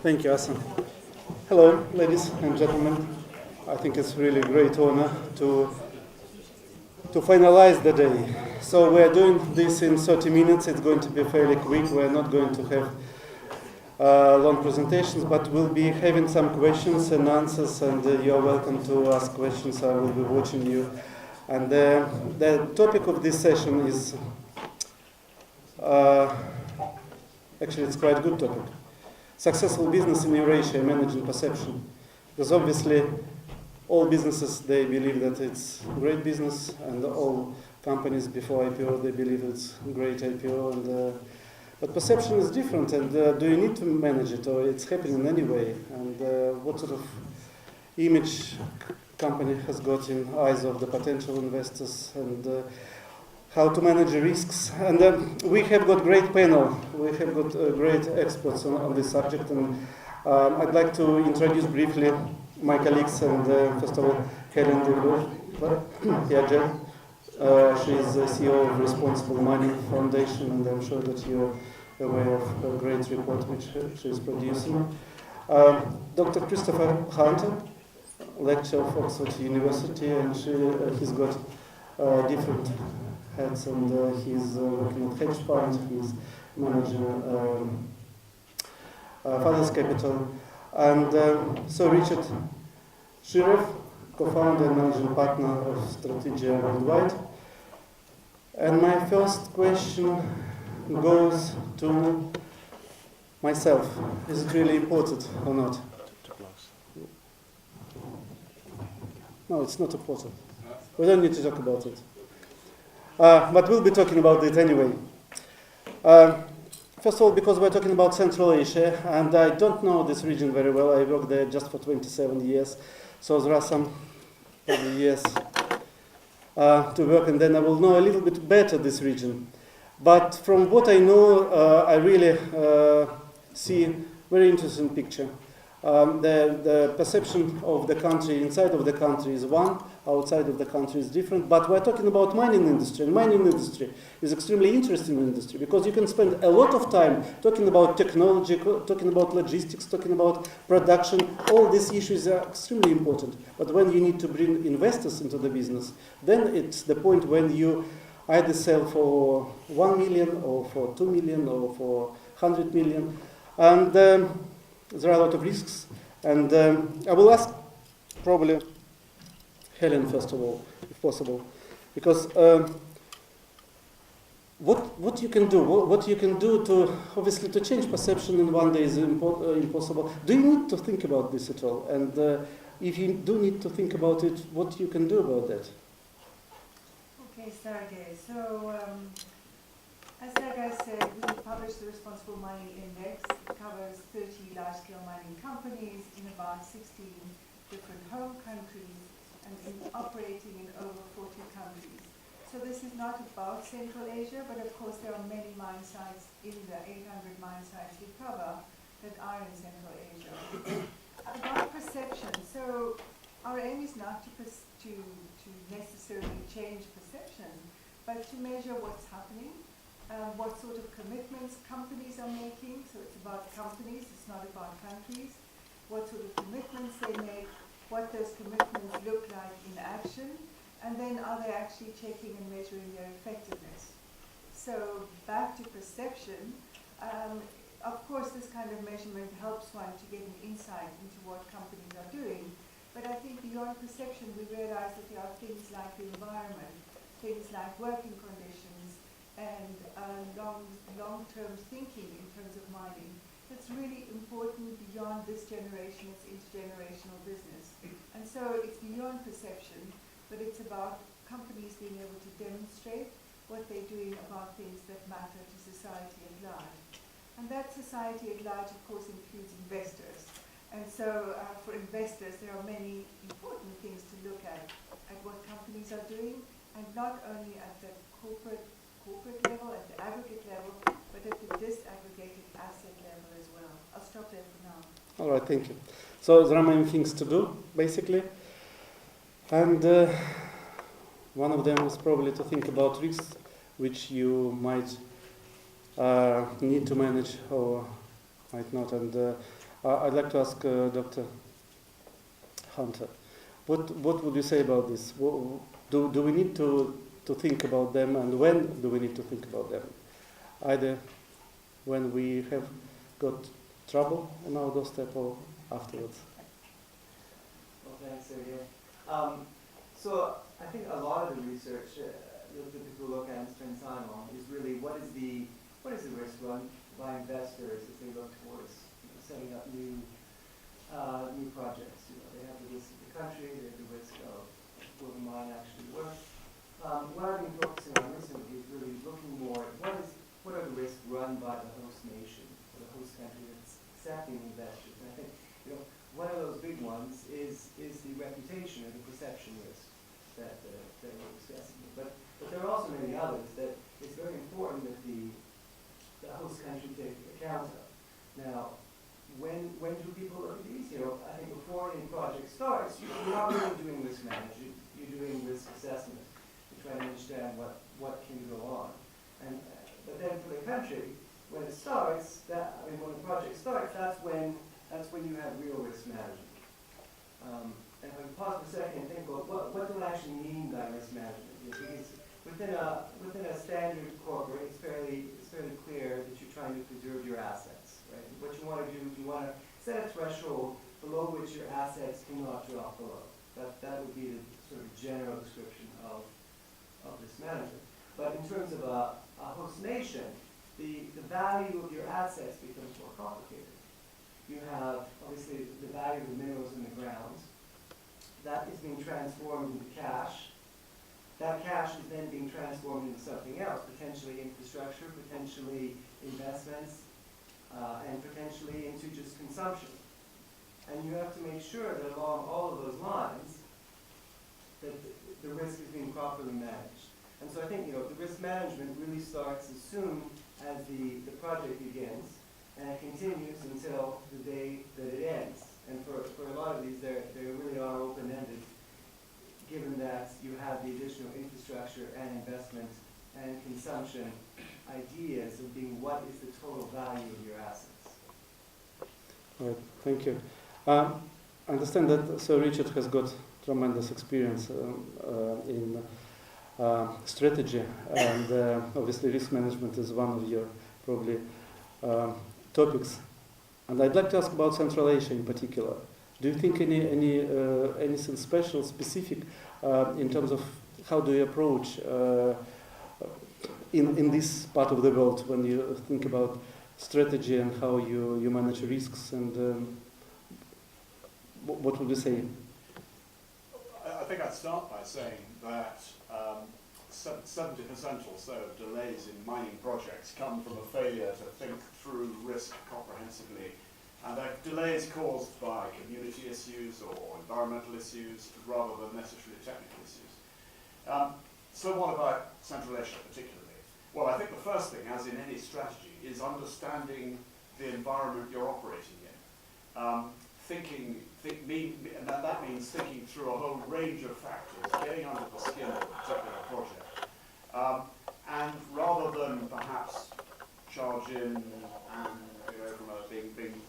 Thank you, Asan. Hello, ladies and gentlemen. I think it's really a great honor to finalize the day. So we're doing this in 30 minutes. It's going to be fairly quick. We're not going to have long presentations, but we'll be having some questions and answers, and you're welcome to ask questions. I will be watching you. And the topic of this session is, actually it's quite a good topic. Successful business in Eurasia, managing perception. Because obviously all businesses, they believe that it's great business, and all companies before IPO, they believe it's great IPO. And but perception is different, and do you need to manage it, or it's happening anyway? And what sort of image company has got in eyes of the potential investors, and how to manage the risks. And we have got great panel. We have got great experts on this subject. And I'd like to introduce briefly my colleagues. And first of all, Helene de Villiers-Piaget. She is the CEO of Responsible Money Foundation, and I'm sure that you're aware of a great report which she is producing. Dr. Christopher Hunter, lecturer of Oxford University, and he's got different heads, and he's working at hedge fund, he's managing Father's Capital. And so Richard Sherriff, co-founder and managing partner of Strategia worldwide. And my first question goes to myself. Is it really important or not? No, it's not important. We don't need to talk about it. But we'll be talking about it anyway. First of all, because we're talking about Central Asia, and I don't know this region very well. I worked there just for 27 years, so there are some years to work, and then I will know a little bit better this region. But from what I know, I really see a very interesting picture. The perception of the country inside of the country is one, outside of the country is different. But we're talking about mining industry, and mining industry is extremely interesting industry because you can spend a lot of time talking about technology, talking about logistics, talking about production. All these issues are extremely important. But when you need to bring investors into the business, then it's the point when you either sell for 1 million or for 2 million or for 100 million. And there are a lot of risks. And I will ask probably Helen first of all, if possible, because what you can do, what you can do to obviously to change perception in one day is impossible. Do you need to think about this at all? And if you do need to think about it, what you can do about that? Okay, Sergey. So as Sergey said, we published the Responsible Money Index. It covers 30 large-scale mining companies in about 16 different home countries, and operating in over 40 countries. So this is not about Central Asia, but of course there are many mine sites in the 800 mine sites we cover that are in Central Asia. About perception, so our aim is not to necessarily change perception, but to measure what's happening, what sort of commitments companies are making. So it's about companies, it's not about countries. What sort of commitments they make, what those commitments look like in action, and then are they actually checking and measuring their effectiveness. So back to perception, of course this kind of measurement helps one to get an insight into what companies are doing, but I think beyond perception we realize that there are things like the environment, things like working conditions, and long-term thinking in terms of mining. It's really important beyond this generation, it's intergenerational business. And so it's beyond perception, but it's about companies being able to demonstrate what they're doing about things that matter to society at large. And that society at large, of course, includes investors. And so for investors, there are many important things to look at what companies are doing, and not only at the corporate level, at the aggregate level, but at the disaggregated asset level as well. I'll stop there for now. All right, thank you. So there are many things to do, basically. And one of them is probably to think about risks, which you might need to manage or might not. And I'd like to ask Dr. Hunter, what would you say about this? Do we need to think about them, and when do we need to think about them? Either when we have got trouble on our doorstep or afterwards? Well, thanks, Sergey. So I think a lot of the research that people look at and spend time on is really what is the risk run by investors as they look towards setting up new projects. They have the risk of the country, they have the risk of will the mine actually work. What I've been focusing on recently is really looking more at what are the risks run by the host nation, or the host country that's accepting investors. And I think one of those big ones is the reputation or the perception risk that we're discussing. But there are also many others that it's very important that the host country take account of. Now, when do people look at these? I think before any project starts, you're not really doing risk management. You're doing risk assessment to try to understand what can go on. But then for the country, when it starts, when the project starts, that's when you have real risk management. And if I can pause for a second and think, well, what do I actually mean by risk management? Because within a standard corporate, it's fairly clear that you're trying to preserve your assets, right? What you want to do, you want to set a threshold below which your assets cannot drop below. That would be the sort of general description of risk management. But in terms of a host nation, the value of your assets becomes more complicated. You have, obviously, the value of the minerals in the ground. That is being transformed into cash. That cash is then being transformed into something else, potentially infrastructure, potentially investments, and potentially into just consumption. And you have to make sure that along all of those lines, that the risk is being properly managed. And so I think the risk management really starts as soon as the project begins, and it continues until the day that it ends. And for a lot of these, they really are open-ended, given that you have the additional infrastructure and investment and consumption ideas of being what is the total value of your assets. All right, thank you. I understand that Sir Richard has got tremendous experience in strategy, and obviously risk management is one of your probably topics. And I'd like to ask about Central Asia in particular. Do you think anything special, specific, in terms of how do you approach in this part of the world when you think about strategy and how you manage risks, and what would you say? I think I'd start by saying that 70% or so of delays in mining projects come from a failure to think through risk comprehensively. And they're delays caused by community issues or environmental issues rather than necessarily technical issues. So what about Central Asia particularly? Well, I think the first thing, as in any strategy, is understanding the environment you're operating in. And that means thinking through a whole range of factors, getting under the skin of a particular project. And rather than perhaps charge in and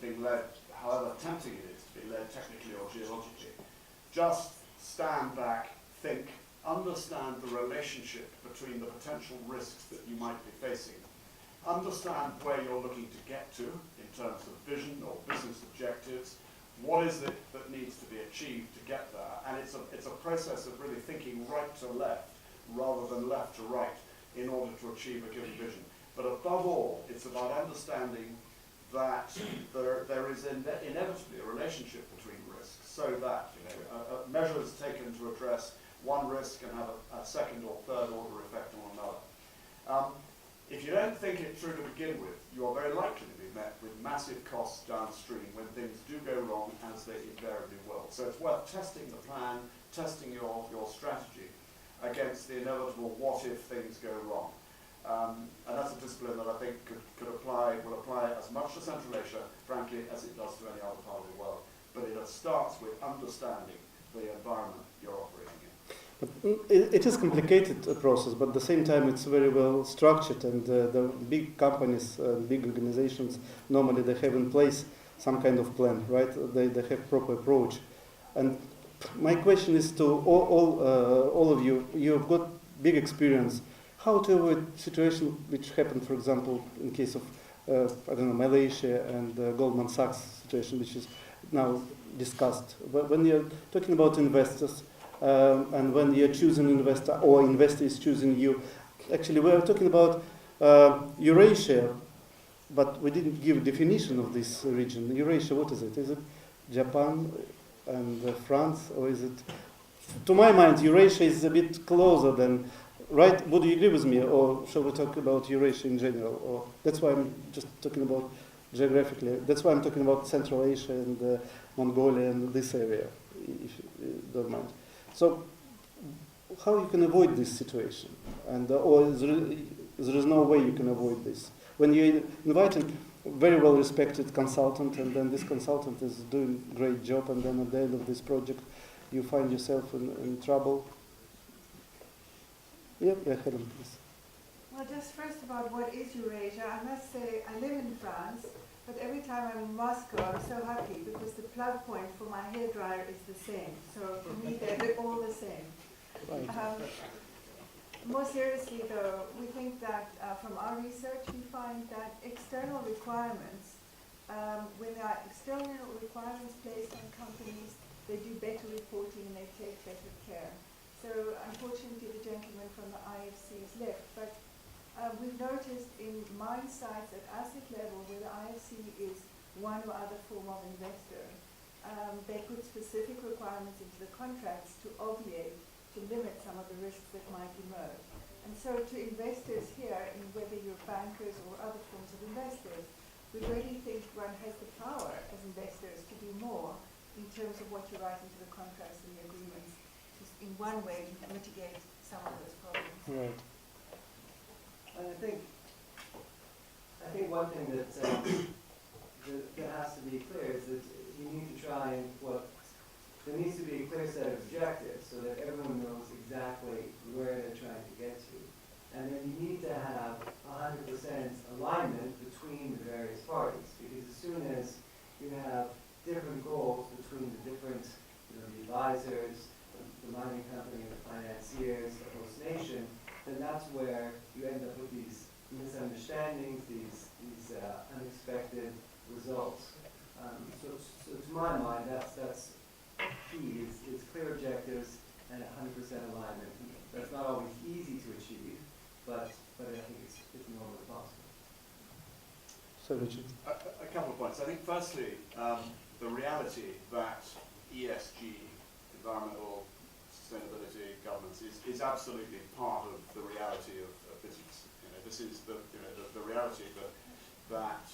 being led, however tempting it is to be led technically or geologically, just stand back, think, understand the relationship between the potential risks that you might be facing, understand where you're looking to get to in terms of vision or business objectives, what is it that needs to be achieved to get there, and it's a process of really thinking right to left rather than left to right in order to achieve a given vision. But above all, it's about understanding that there is inevitably a relationship between risks, so that measures taken to address one risk can have a second or third order effect on another. If you don't think it through to begin with, you are very likely to be met with massive costs downstream when things do go wrong, as they invariably will. So it's worth testing the plan, testing your strategy against the inevitable what if things go wrong. And that's a discipline that I think will apply as much to Central Asia, frankly, as it does to any other part of the world. But it starts with understanding the environment you're operating in. It is a complicated process, but at the same time it's very well structured, and the big companies, big organizations, normally they have in place some kind of plan, right? They have proper approach. And my question is to all of you. You've got big experience. How to avoid situation which happened, for example, in case of I don't know, Malaysia and Goldman Sachs situation, which is now discussed. But when you're talking about investors and when you're choosing investor or investor is choosing you, actually we're talking about Eurasia, but we didn't give a definition of this region. Eurasia, what is it? Is it Japan and France, or is it? To my mind, Eurasia is a bit closer than. Right? Would you agree with me, or shall we talk about Eurasia in general? Or that's why I'm just talking about geographically. That's why I'm talking about Central Asia and Mongolia and this area, if you don't mind. So, how you can avoid this situation? And or there is no way you can avoid this when you invite a very well-respected consultant, and then this consultant is doing a great job, and then at the end of this project, you find yourself in trouble. Yeah, Helene, please. Well, just first about what is Eurasia, I must say I live in France, but every time I'm in Moscow, I'm so happy because the plug point for my hairdryer is the same. So for me, they're all the same. Right. More seriously, though, we think that from our research, we find that external requirements, when there are external requirements placed on companies, they do better reporting and they take better care. So unfortunately, the gentleman from the IFC is left, but we've noticed in mine sites at asset level where the IFC is one or other form of investor, they put specific requirements into the contracts to obviate, to limit some of the risks that might emerge. And so to investors here, in whether you're bankers or other forms of investors, we really think one has the power as investors to do more in terms of what you write into the contracts and the agreements, in one way to mitigate some of those problems. Right. And I think one thing that has to be clear is that you need to try and there needs to be a clear set of objectives so that everyone knows exactly where they're trying to get to. And then you need to have 100% alignment between the various parties, because as soon as you have different goals between the different, the advisors, the mining company, the financiers, the host nation, then that's where you end up with these misunderstandings, these unexpected results. So to my mind, that's key, is clear objectives and 100% alignment. That's not always easy to achieve, but I think it's normally possible. So Richard. A couple of points. I think firstly, the reality that ESG, environmental sustainability, governance, is absolutely part of the reality of business. This is the reality that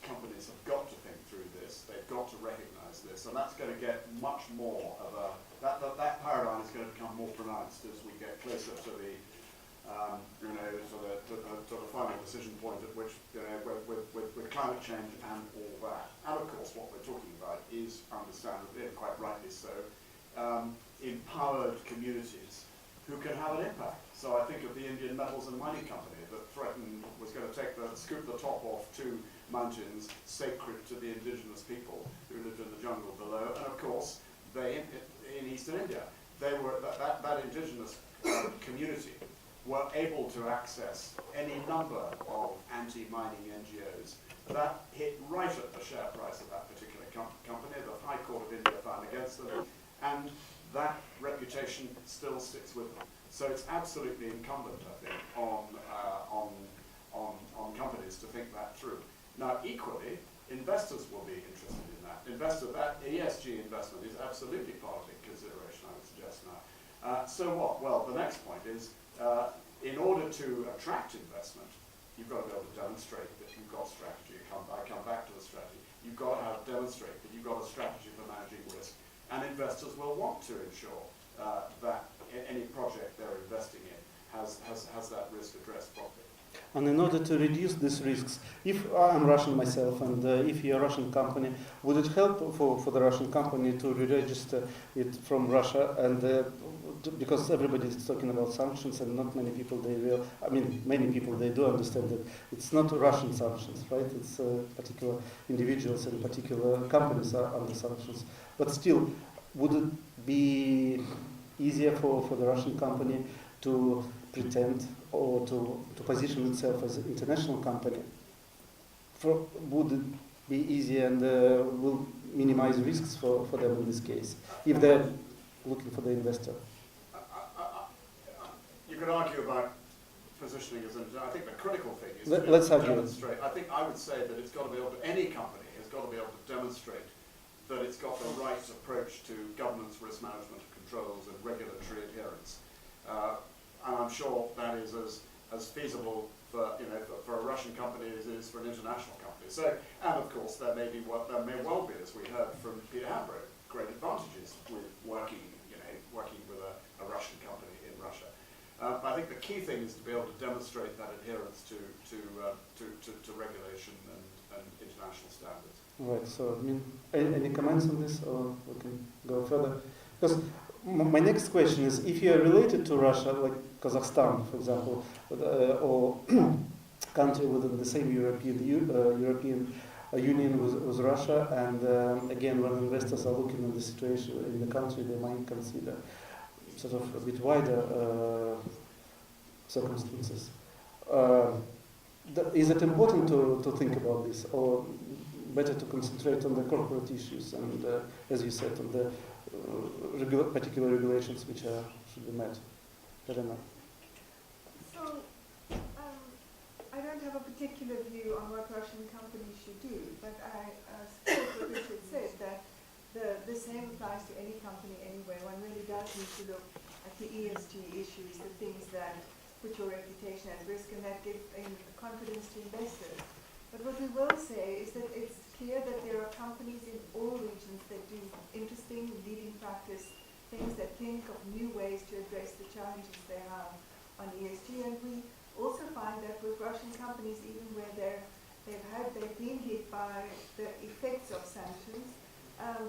companies have got to think through this. They've got to recognise this, and that's going to get much more of that paradigm is going to become more pronounced as we get closer to the to the final decision point at which with climate change and all that. And of course, what we're talking about is, understandably and quite rightly so, empowered communities who can have an impact. So I think of the Indian Metals and Mining Company that was going to scoop the top off two mountains sacred to the indigenous people who lived in the jungle below, and of course they in Eastern India, they were that indigenous community were able to access any number of anti-mining NGOs that hit right at the share price of that particular company. The High Court of India found against them, and that reputation still sticks with them. So it's absolutely incumbent, I think, on companies to think that through. Now, equally, investors will be interested in that. That ESG investment is absolutely part of the consideration, I would suggest now. So what? Well, the next point is, in order to attract investment, you've got to be able to demonstrate that you've got strategy. I come back to the strategy. You've got to demonstrate that you've got a strategy for managing risk. And investors will want to ensure that any project they're investing in has that risk addressed properly. And in order to reduce these risks, if I'm Russian myself and if you're a Russian company, would it help for the Russian company to re-register it from Russia? And because everybody is talking about sanctions and not many people many people they do understand that it's not Russian sanctions, right? It's particular individuals and particular companies are under sanctions. But still, would it be easier for the Russian company to pretend or to position itself as an international company? Would it be easier and will minimize risks for them in this case, if they're looking for the investor? You could argue about positioning as I think the critical thing is Let's to argue. demonstrate. I think I would say that it's got to be able to, any company has got to be able to demonstrate that it's got the right approach to governance, risk management, controls, and regulatory adherence. And I'm sure that is as feasible for a Russian company as it is for an international company. So, and of course, there may well be, as we heard from Peter Hambro, great advantages with working with a Russian company in Russia. I think the key thing is to be able to demonstrate that adherence to regulation and international standards. Right. So, any comments on this, or we can go further? Because my next question is, if you are related to Russia, like Kazakhstan, for example, or country within the same European Union with Russia, and again, when investors are looking at the situation in the country, they might consider sort of a bit wider circumstances. Is it important to think about this, or better to concentrate on the corporate issues and, as you said, on the particular regulations which should be met? Helena. So, I don't have a particular view on what Russian companies should do, but I support what Richard said, that the same applies to any company anywhere. One really does need to look at the ESG issues, the things that put your reputation at risk and that give confidence to investors. But what we will say is that it's clear that there are companies in all regions that do interesting, leading practice things, that think of new ways to address the challenges they have on ESG. And we also find that with Russian companies, even where they've been hit by the effects of sanctions,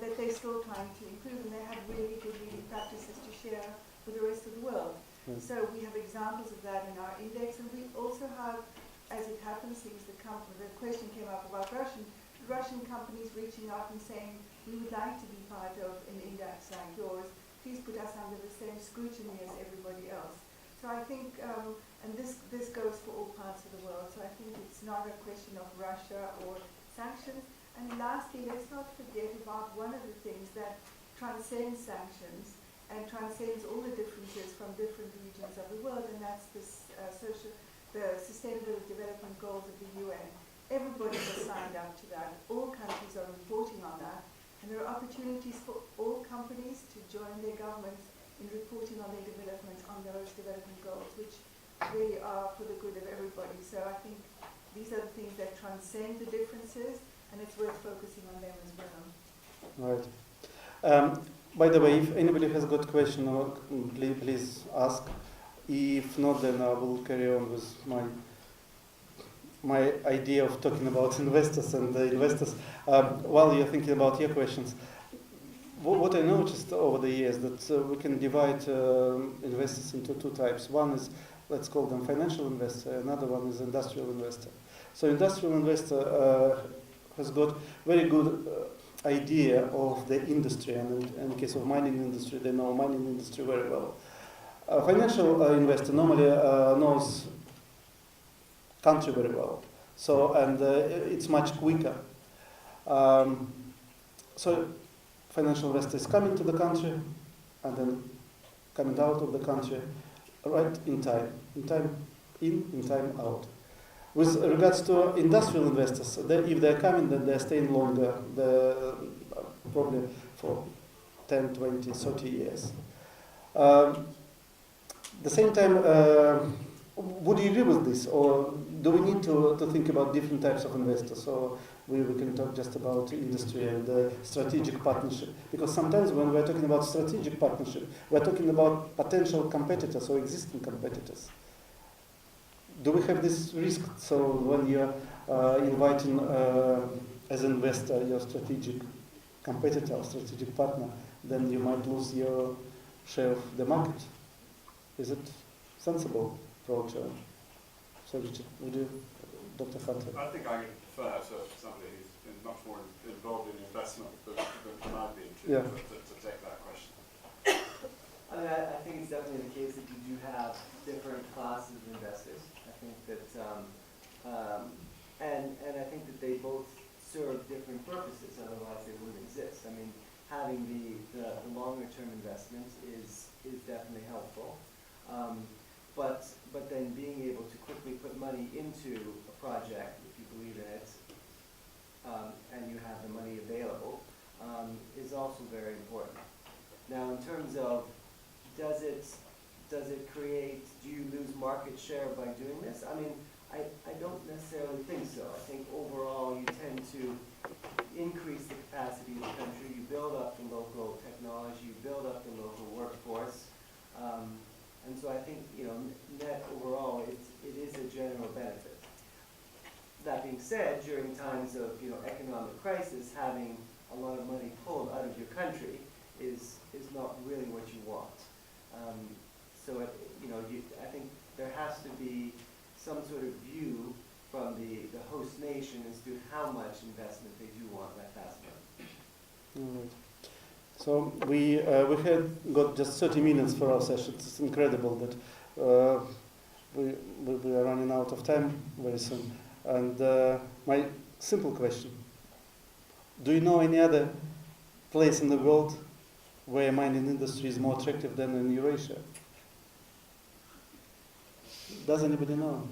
that they're still trying to improve, and they have really good leading practices to share with the rest of the world. Yes. So we have examples of that in our index, and we also have, as it happens, the question came up about Russian companies reaching out and saying, we would like to be part of an index like yours, please put us under the same scrutiny as everybody else. So I think, and this goes for all parts of the world, so I think it's not a question of Russia or sanctions. And lastly, let's not forget about one of the things that transcends sanctions and transcends all the differences from different regions of the world, and that's the Sustainable Development Goals of the UN. Everybody has signed up to that. All countries are reporting on that, and there are opportunities for all companies to join their governments in reporting on their development, on those development goals, which really are for the good of everybody. So I think these are the things that transcend the differences, and it's worth focusing on them as well. Right. By the way, if anybody has got a question, please ask. If not, then I will carry on with my idea of talking about investors and the investors. While you're thinking about your questions, what I noticed over the years that we can divide investors into two types. One is, let's call them financial investor. Another one is industrial investor. So industrial investor has got very good idea of the industry, and in the case of mining industry, they know mining industry very well. A financial investor normally knows country very well, so and it's much quicker. So financial investor is coming to the country and then coming out of the country right in time in time out. With regards to industrial investors, if they're coming, then they're staying longer, probably for 10, 20, 30 years. At the same time, would you agree with this, or do we need to think about different types of investors? So we can talk just about industry and strategic partnership, because sometimes when we're talking about strategic partnership, we're talking about potential competitors or existing competitors. do we have this risk? So when you're inviting as investor your strategic competitor or strategic partner, then you might lose your share of the market. Is it sensible approach? So Richard, would you, Dr. Hunter? I think I would defer to somebody who's been much more involved in investment than I've been to take that question. I mean, I think it's definitely the case that you do have different classes of investors. I think that, and I think that they both serve different purposes, otherwise they wouldn't exist. I mean, having the longer term investment is definitely helpful. But then being able to quickly put money into a project, if you believe in it, and you have the money available, is also very important. Now, in terms of does it create, do you lose market share by doing this? I mean, I don't necessarily think so. I think overall you tend to increase the capacity of the country, you build up the local technology, you build up the local workforce. And so I think, net overall, it is a general benefit. That being said, during times of, economic crisis, having a lot of money pulled out of your country is not really what you want. So, I think there has to be some sort of view from the host nation as to how much investment they do want that fast money. All right. So we had got just 30 minutes for our session. It's incredible that we are running out of time very soon. And my simple question: do you know any other place in the world where mining industry is more attractive than in Eurasia? Does anybody know?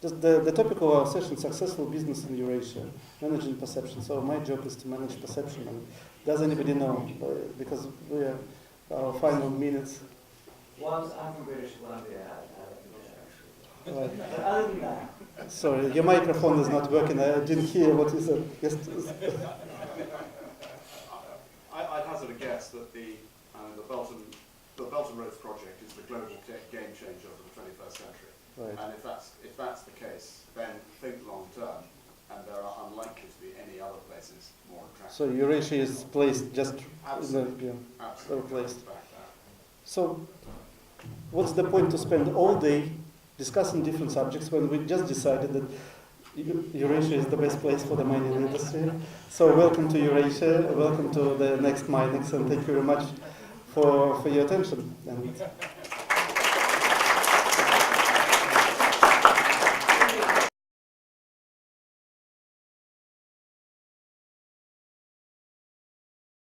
Just the topic of our session: successful business in Eurasia, managing perception. So my job is to manage perception. And does anybody know? Because we are our final minutes. Well, I'm from British Columbia. Right. But other than that, Sorry, your microphone is not working. I didn't hear what you said. Yes. I'd hazard a guess that the Belt and Road project is the global game changer of the 21st century. Right. And if that's the case, then think long term, and there are unlikely to be any other places more attractive. So Eurasia is placed just Absolutely. Absolutely placed. Back there. So what's the point to spend all day discussing different subjects when we just decided that Eurasia is the best place for the mining industry? So welcome to Eurasia, welcome to the next MINEX, and thank you very much for your attention. And